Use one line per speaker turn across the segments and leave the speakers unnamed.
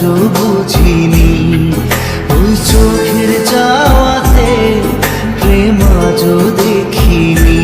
আজও বুঝিনি, ওই চোখের চাওয়াতে প্রেম আজও দেখিনি।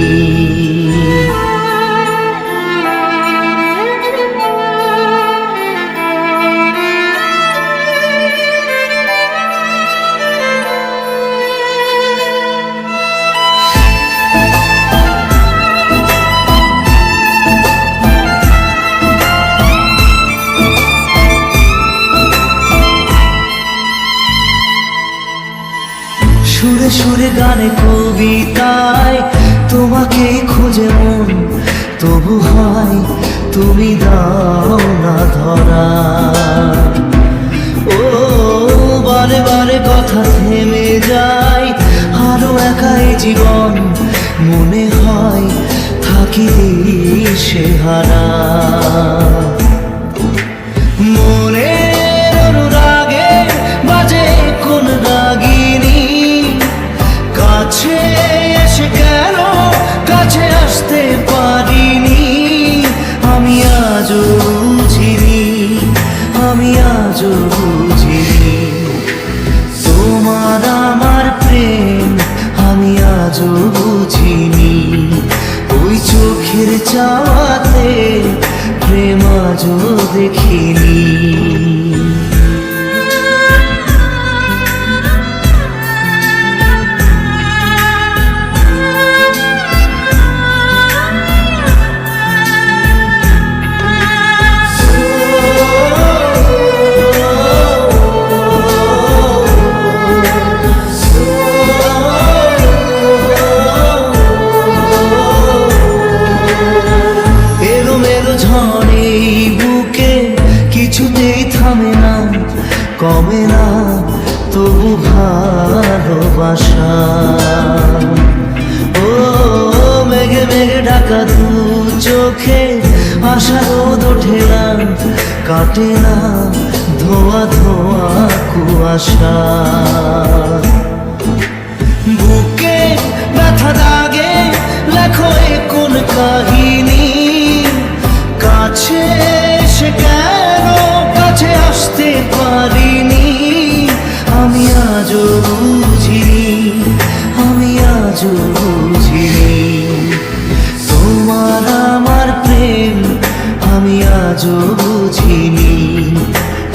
সুরে সুরে গানে কবিতায় তোমাকে খুঁজে মন, তবু হয় তুমি দাও না ধরা। ও বারে বারে কথা থেমে যায়, আরো একাই জীবন মনে হয় থাকি সে হারা। মনের অনুরাগে বাজে কোন রাগিনী, কাছে এসে কেন কাছে আসতে পারিনি। আমি আজও বুঝিনি, আমি আজও বুঝিনি তোমার আমার প্রেম, আমি আজও বুঝিনি। ওই চোখের চাওয়াতে প্রেম আজও দেখিনি। কিছুতেই থামে না, কমে না তবু ভালোবাসা। ও মেঘে মেঘে ঢাকা দু চোখে আশা রোদ ওঠে না, কাটে না ধোয়া ধোয়া কুয়াশা। বুকে ব্যথা দাগে লেখো এ কোন কাহিনী, কাছে সে কেন কাছে আসতে পারিনি। আমি আজও বুঝিনি, আমি আজও বুঝিনি তোমার আমার প্রেম, আমি আজও বুঝিনি।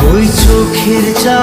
ওই চোখের চা